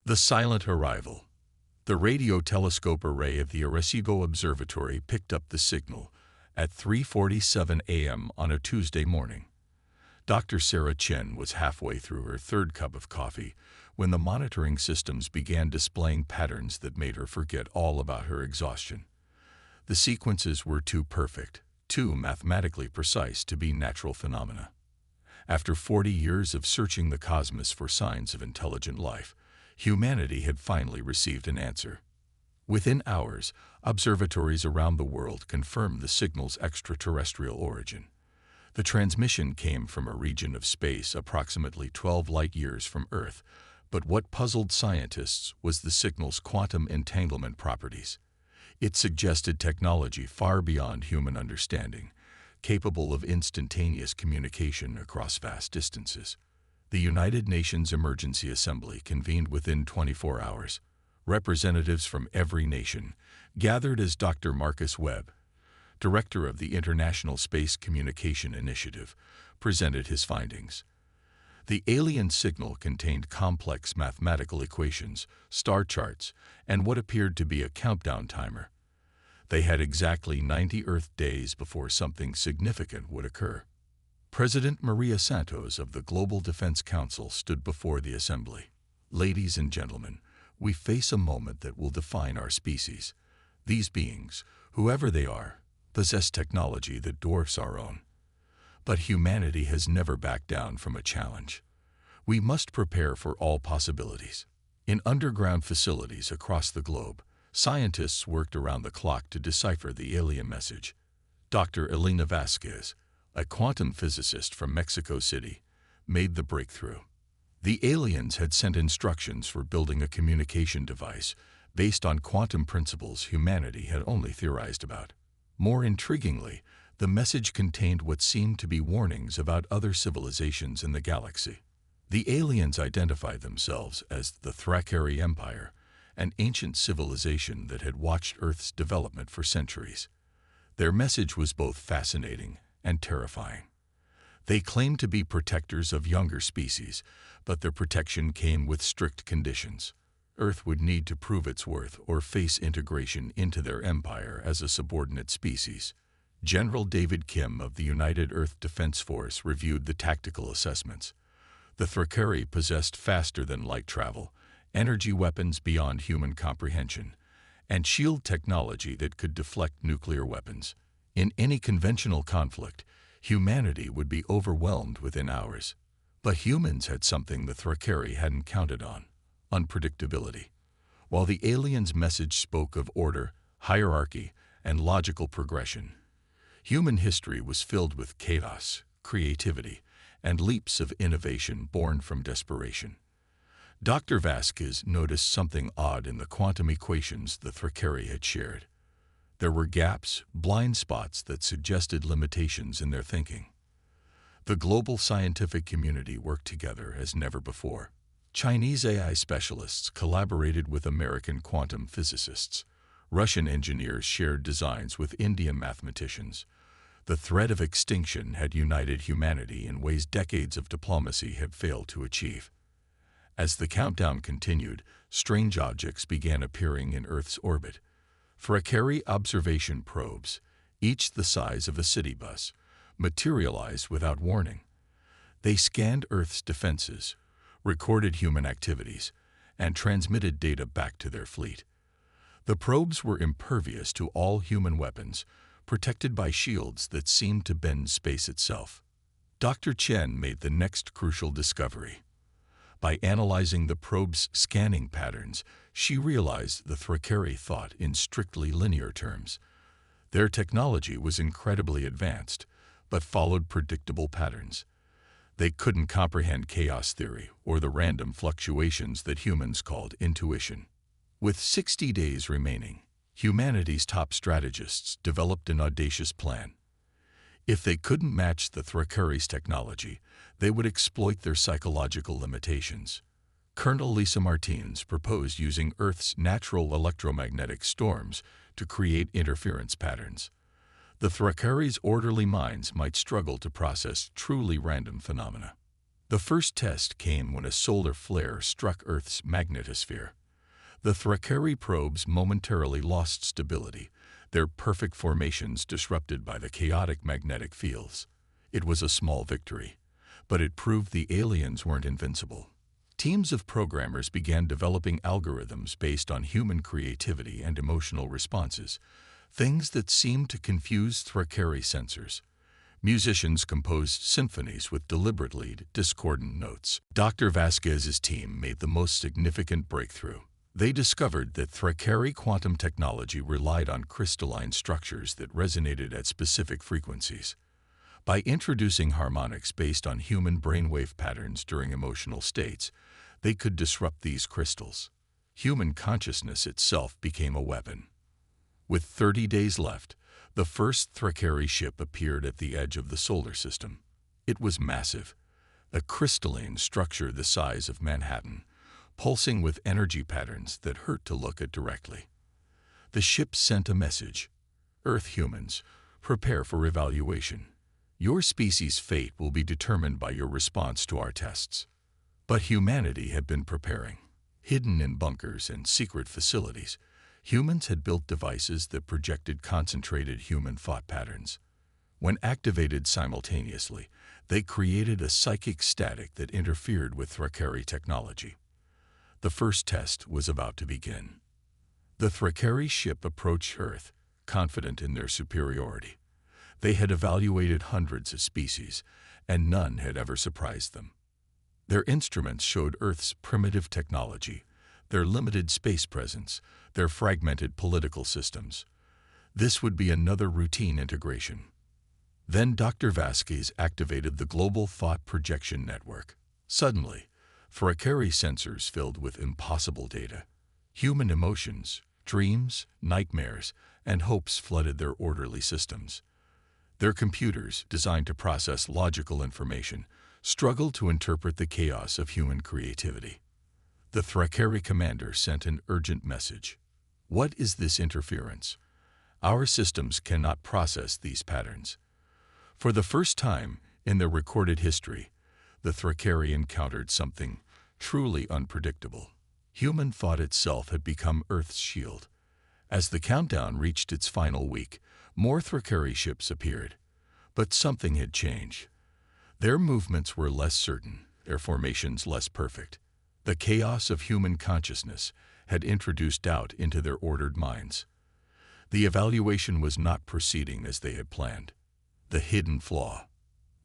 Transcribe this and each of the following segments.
The silent arrival. The radio telescope array of the Arecibo Observatory picked up the signal at 3:47 a.m. on a Tuesday morning. Dr. Sarah Chen was halfway through her third cup of coffee when the monitoring systems began displaying patterns that made her forget all about her exhaustion. The sequences were too perfect, too mathematically precise to be natural phenomena. After 40 years of searching the cosmos for signs of intelligent life, humanity had finally received an answer. Within hours, observatories around the world confirmed the signal's extraterrestrial origin. The transmission came from a region of space approximately 12 light-years from Earth, but what puzzled scientists was the signal's quantum entanglement properties. It suggested technology far beyond human understanding, capable of instantaneous communication across vast distances. The United Nations Emergency Assembly convened within 24 hours. Representatives from every nation gathered as Dr. Marcus Webb, director of the International Space Communication Initiative, presented his findings. The alien signal contained complex mathematical equations, star charts, and what appeared to be a countdown timer. They had exactly 90 Earth days before something significant would occur. President Maria Santos of the Global Defense Council stood before the assembly. "Ladies and gentlemen, we face a moment that will define our species. These beings, whoever they are, possess technology that dwarfs our own. But humanity has never backed down from a challenge. We must prepare for all possibilities." In underground facilities across the globe, scientists worked around the clock to decipher the alien message. Dr. Elena Vasquez, a quantum physicist from Mexico City, made the breakthrough. The aliens had sent instructions for building a communication device based on quantum principles humanity had only theorized about. More intriguingly, the message contained what seemed to be warnings about other civilizations in the galaxy. The aliens identified themselves as the Thrakari Empire, an ancient civilization that had watched Earth's development for centuries. Their message was both fascinating and terrifying. They claimed to be protectors of younger species, but their protection came with strict conditions. Earth would need to prove its worth or face integration into their empire as a subordinate species. General David Kim of the United Earth Defense Force reviewed the tactical assessments. The Thrakari possessed faster-than-light travel, energy weapons beyond human comprehension, and shield technology that could deflect nuclear weapons. In any conventional conflict, humanity would be overwhelmed within hours. But humans had something the Thrakari hadn't counted on: unpredictability. While the aliens' message spoke of order, hierarchy, and logical progression, human history was filled with chaos, creativity, and leaps of innovation born from desperation. Dr. Vasquez noticed something odd in the quantum equations the Thrakari had shared. There were gaps, blind spots that suggested limitations in their thinking. The global scientific community worked together as never before. Chinese AI specialists collaborated with American quantum physicists. Russian engineers shared designs with Indian mathematicians. The threat of extinction had united humanity in ways decades of diplomacy had failed to achieve. As the countdown continued, strange objects began appearing in Earth's orbit. Thrakari observation probes, each the size of a city bus, materialized without warning. They scanned Earth's defenses, recorded human activities, and transmitted data back to their fleet. The probes were impervious to all human weapons, protected by shields that seemed to bend space itself. Dr. Chen made the next crucial discovery. By analyzing the probe's scanning patterns, she realized the Thrakari thought in strictly linear terms. Their technology was incredibly advanced, but followed predictable patterns. They couldn't comprehend chaos theory or the random fluctuations that humans called intuition. With 60 days remaining, humanity's top strategists developed an audacious plan. If they couldn't match the Thrakari's technology, they would exploit their psychological limitations. Colonel Lisa Martins proposed using Earth's natural electromagnetic storms to create interference patterns. The Thrakari's orderly minds might struggle to process truly random phenomena. The first test came when a solar flare struck Earth's magnetosphere. The Thrakeri probes momentarily lost stability, their perfect formations disrupted by the chaotic magnetic fields. It was a small victory, but it proved the aliens weren't invincible. Teams of programmers began developing algorithms based on human creativity and emotional responses, things that seemed to confuse Thrakeri sensors. Musicians composed symphonies with deliberately discordant notes. Dr. Vasquez's team made the most significant breakthrough. They discovered that Thrakeri quantum technology relied on crystalline structures that resonated at specific frequencies. By introducing harmonics based on human brainwave patterns during emotional states, they could disrupt these crystals. Human consciousness itself became a weapon. With 30 days left, the first Thrakeri ship appeared at the edge of the solar system. It was massive, a crystalline structure the size of Manhattan, pulsing with energy patterns that hurt to look at directly. The ship sent a message. Earth humans, prepare for evaluation. Your species' fate will be determined by your response to our tests. But humanity had been preparing. Hidden in bunkers and secret facilities, humans had built devices that projected concentrated human thought patterns. When activated simultaneously, they created a psychic static that interfered with Thrakeri technology. The first test was about to begin. The Thrakeri ship approached Earth, confident in their superiority. They had evaluated hundreds of species, and none had ever surprised them. Their instruments showed Earth's primitive technology, their limited space presence, their fragmented political systems. This would be another routine integration. Then Dr. Vasquez activated the Global Thought Projection Network. Suddenly, Thrakeri sensors filled with impossible data. Human emotions, dreams, nightmares, and hopes flooded their orderly systems. Their computers, designed to process logical information, struggled to interpret the chaos of human creativity. The Thrakeri commander sent an urgent message. What is this interference? Our systems cannot process these patterns. For the first time in their recorded history, the Thrakeri encountered something truly unpredictable. Human thought itself had become Earth's shield. As the countdown reached its final week, more Thrakeri ships appeared. But something had changed. Their movements were less certain, their formations less perfect. The chaos of human consciousness had introduced doubt into their ordered minds. The evaluation was not proceeding as they had planned. The hidden flaw.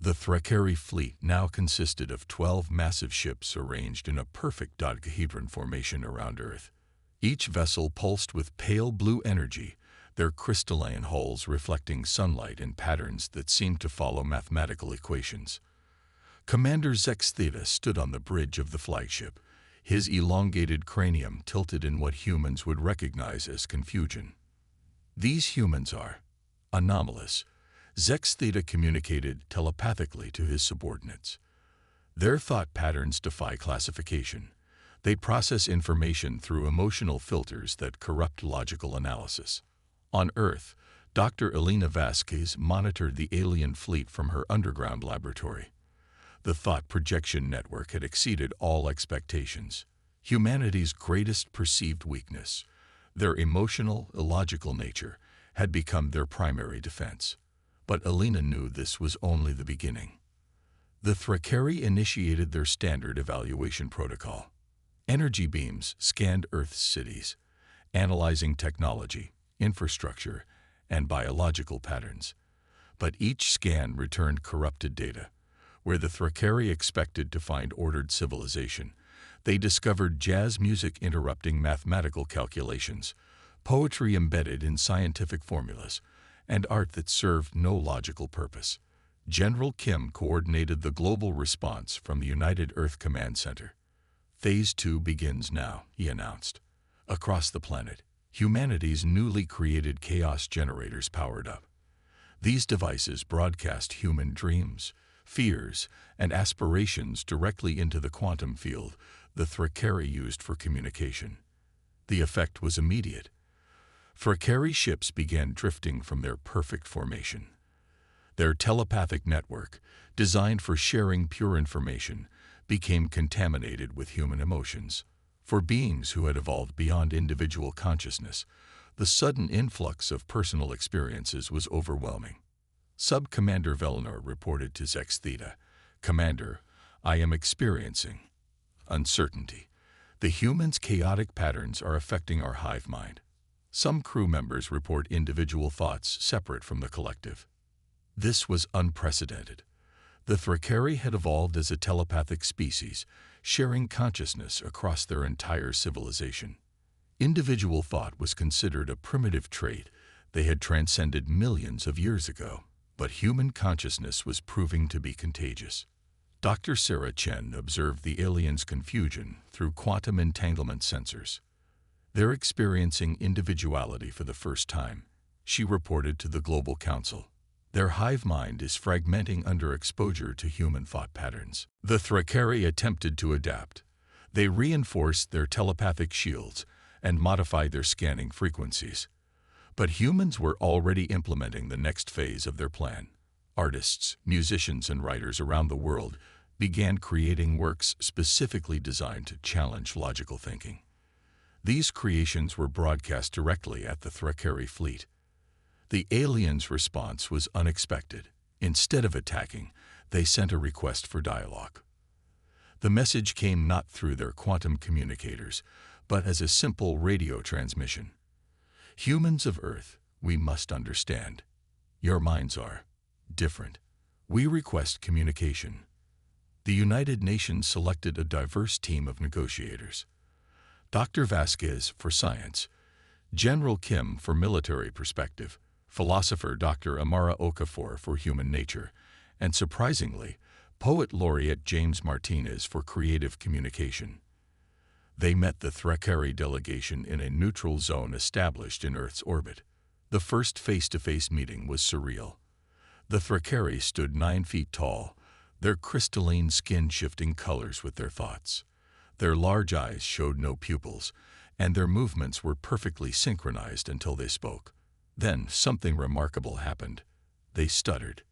The Thrakeri fleet now consisted of 12 massive ships arranged in a perfect dodecahedron formation around Earth. Each vessel pulsed with pale blue energy, their crystalline hulls reflecting sunlight in patterns that seemed to follow mathematical equations. Commander Zextheta stood on the bridge of the flagship, his elongated cranium tilted in what humans would recognize as confusion. These humans are anomalous. Zextheta communicated telepathically to his subordinates. Their thought patterns defy classification. They process information through emotional filters that corrupt logical analysis. On Earth, Dr. Elena Vasquez monitored the alien fleet from her underground laboratory. The thought projection network had exceeded all expectations. Humanity's greatest perceived weakness, their emotional, illogical nature, had become their primary defense. But Elena knew this was only the beginning. The Thrakeri initiated their standard evaluation protocol. Energy beams scanned Earth's cities, analyzing technology, infrastructure, and biological patterns. But each scan returned corrupted data. Where the Thrakeri expected to find ordered civilization, they discovered jazz music interrupting mathematical calculations, poetry embedded in scientific formulas, and art that served no logical purpose. General Kim coordinated the global response from the United Earth Command Center. Phase 2 begins now, he announced. Across the planet, humanity's newly created chaos generators powered up. These devices broadcast human dreams, fears, and aspirations directly into the quantum field the Thrakeri used for communication. The effect was immediate. Thrakeri ships began drifting from their perfect formation. Their telepathic network, designed for sharing pure information, became contaminated with human emotions. For beings who had evolved beyond individual consciousness, the sudden influx of personal experiences was overwhelming. Sub-Commander Velnor reported to Zex Theta, "Commander, I am experiencing uncertainty. The humans' chaotic patterns are affecting our hive mind. Some crew members report individual thoughts separate from the collective." This was unprecedented. The Thrakeri had evolved as a telepathic species, sharing consciousness across their entire civilization. Individual thought was considered a primitive trait they had transcended millions of years ago, but human consciousness was proving to be contagious. Dr. Sarah Chen observed the aliens' confusion through quantum entanglement sensors. "They're experiencing individuality for the first time," she reported to the Global Council. "Their hive mind is fragmenting under exposure to human thought patterns." The Thrakeri attempted to adapt. They reinforced their telepathic shields and modified their scanning frequencies. But humans were already implementing the next phase of their plan. Artists, musicians, and writers around the world began creating works specifically designed to challenge logical thinking. These creations were broadcast directly at the Thrakeri fleet. The aliens' response was unexpected. Instead of attacking, they sent a request for dialogue. The message came not through their quantum communicators, but as a simple radio transmission. "Humans of Earth, we must understand. Your minds are different. We request communication." The United Nations selected a diverse team of negotiators. Dr. Vasquez for science, General Kim for military perspective, philosopher Dr. Amara Okafor for human nature, and surprisingly, Poet Laureate James Martinez for creative communication. They met the Thrakeri delegation in a neutral zone established in Earth's orbit. The first face-to-face meeting was surreal. The Thrakeri stood 9 feet tall, their crystalline skin shifting colors with their thoughts. Their large eyes showed no pupils, and their movements were perfectly synchronized until they spoke. Then something remarkable happened. They stuttered.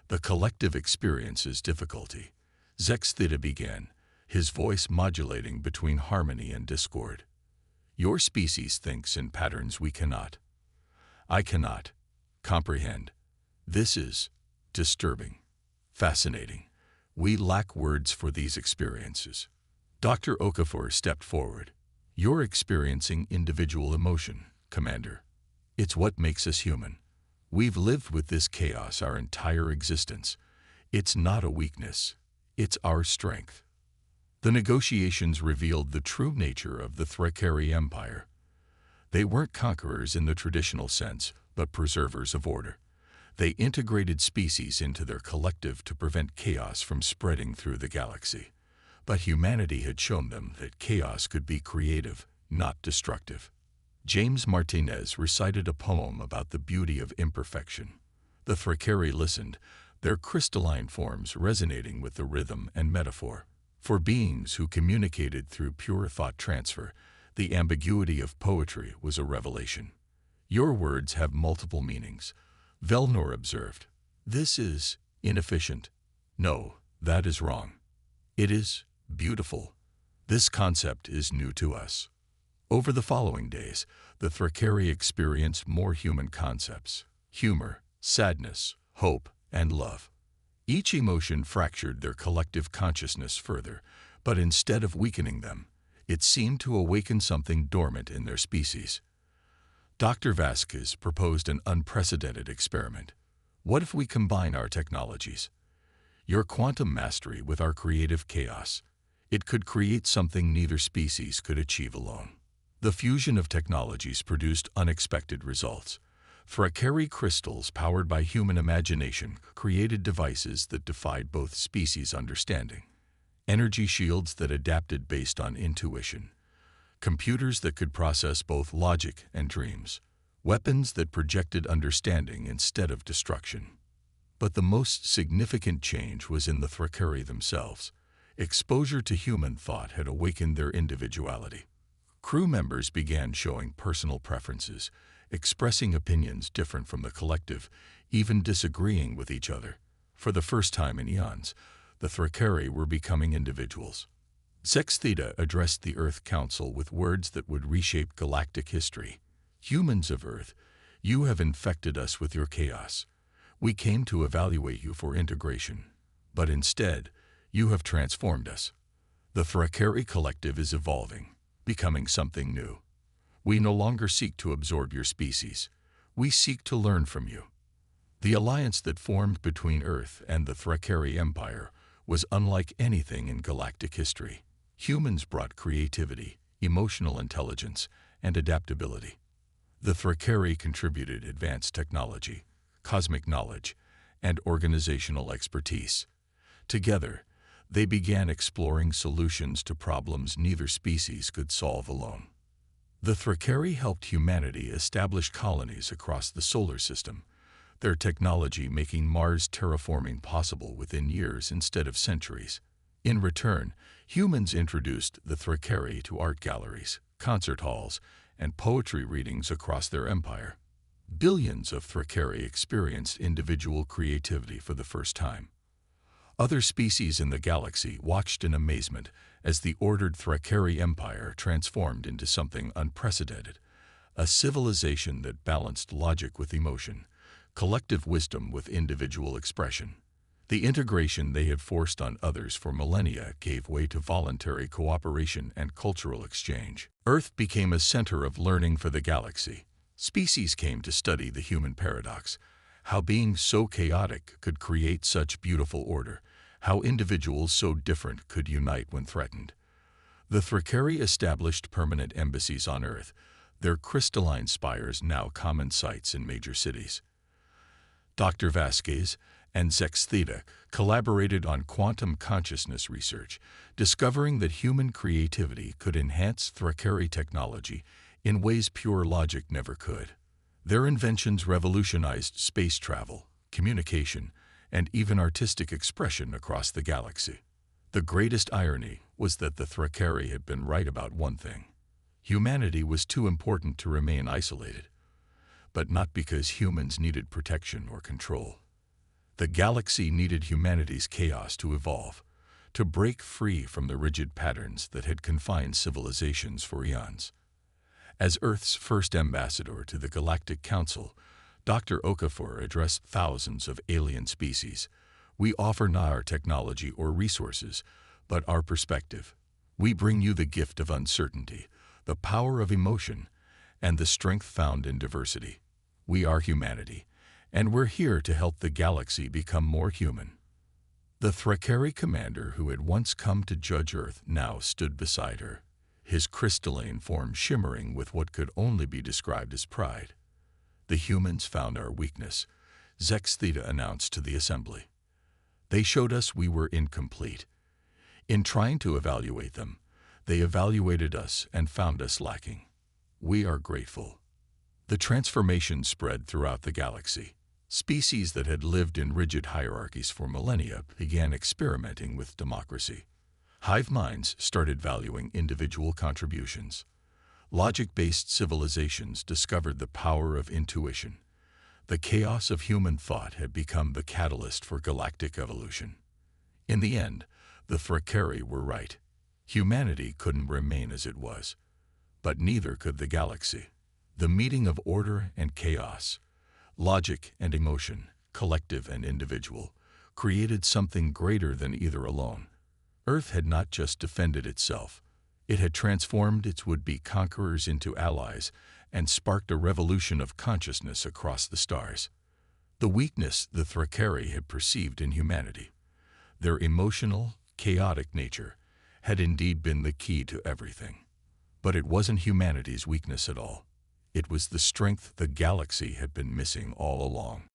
The collective experiences difficulty." Zex Theta began, his voice modulating between harmony and discord. "Your species thinks in patterns we cannot. I cannot comprehend. This is disturbing, fascinating. We lack words for these experiences." Dr. Okafor stepped forward. "You're experiencing individual emotion, Commander. It's what makes us human. We've lived with this chaos our entire existence. It's not a weakness. It's our strength." The negotiations revealed the true nature of the Thrakeri Empire. They weren't conquerors in the traditional sense, but preservers of order. They integrated species into their collective to prevent chaos from spreading through the galaxy. But humanity had shown them that chaos could be creative, not destructive. James Martinez recited a poem about the beauty of imperfection. The Thrakeri listened, their crystalline forms resonating with the rhythm and metaphor. For beings who communicated through pure thought transfer, the ambiguity of poetry was a revelation. "Your words have multiple meanings," Velnor observed. "This is inefficient. No, that is wrong. It is beautiful. This concept is new to us." Over the following days, the Thrakeri experienced more human concepts: humor, sadness, hope, and love. Each emotion fractured their collective consciousness further, but instead of weakening them, it seemed to awaken something dormant in their species. Dr. Vasquez proposed an unprecedented experiment. "What if we combine our technologies? Your quantum mastery with our creative chaos. It could create something neither species could achieve alone." The fusion of technologies produced unexpected results. Thrakeri crystals powered by human imagination created devices that defied both species' understanding. Energy shields that adapted based on intuition. Computers that could process both logic and dreams. Weapons that projected understanding instead of destruction. But the most significant change was in the Thrakeri themselves. Exposure to human thought had awakened their individuality. Crew members began showing personal preferences, expressing opinions different from the collective, even disagreeing with each other. For the first time in eons, the Thrakeri were becoming individuals. Sex Theta addressed the Earth Council with words that would reshape galactic history. Humans of Earth, you have infected us with your chaos. We came to evaluate you for integration, but instead, you have transformed us. The Thrakeri collective is evolving, becoming something new. We no longer seek to absorb your species. We seek to learn from you. The alliance that formed between Earth and the Thrakeri Empire was unlike anything in galactic history. Humans brought creativity, emotional intelligence, and adaptability. The Thrakeri contributed advanced technology, cosmic knowledge, and organizational expertise. Together, they began exploring solutions to problems neither species could solve alone. The Thrakeri helped humanity establish colonies across the solar system, their technology making Mars terraforming possible within years instead of centuries. In return, humans introduced the Thrakeri to art galleries, concert halls, and poetry readings across their empire. Billions of Thrakeri experienced individual creativity for the first time. Other species in the galaxy watched in amazement as the ordered Thrakeri Empire transformed into something unprecedented, a civilization that balanced logic with emotion, collective wisdom with individual expression. The integration they had forced on others for millennia gave way to voluntary cooperation and cultural exchange. Earth became a center of learning for the galaxy. Species came to study the human paradox, how beings so chaotic could create such beautiful order, how individuals so different could unite when threatened. The Thrakeri established permanent embassies on Earth, their crystalline spires now common sights in major cities. Dr. Vasquez and Sex Theta collaborated on quantum consciousness research, discovering that human creativity could enhance Thrakeri technology in ways pure logic never could. Their inventions revolutionized space travel, communication, and even artistic expression across the galaxy. The greatest irony was that the Thrakeri had been right about one thing. Humanity was too important to remain isolated, but not because humans needed protection or control. The galaxy needed humanity's chaos to evolve, to break free from the rigid patterns that had confined civilizations for eons. As Earth's first ambassador to the Galactic Council, Dr. Okafor addressed thousands of alien species. We offer not our technology or resources, but our perspective. We bring you the gift of uncertainty, the power of emotion, and the strength found in diversity. We are humanity, and we're here to help the galaxy become more human. The Thrakeri commander who had once come to judge Earth now stood beside her, his crystalline form shimmering with what could only be described as pride. The humans found our weakness, Sex Theta announced to the assembly. They showed us we were incomplete. In trying to evaluate them, they evaluated us and found us lacking. We are grateful. The transformation spread throughout the galaxy. Species that had lived in rigid hierarchies for millennia began experimenting with democracy. Hive minds started valuing individual contributions. Logic-based civilizations discovered the power of intuition. The chaos of human thought had become the catalyst for galactic evolution. In the end, the Thrakeri were right. Humanity couldn't remain as it was, but neither could the galaxy. The meeting of order and chaos, logic and emotion, collective and individual, created something greater than either alone. Earth had not just defended itself. It had transformed its would-be conquerors into allies and sparked a revolution of consciousness across the stars. The weakness the Thrakeri had perceived in humanity, their emotional, chaotic nature, had indeed been the key to everything. But it wasn't humanity's weakness at all. It was the strength the galaxy had been missing all along.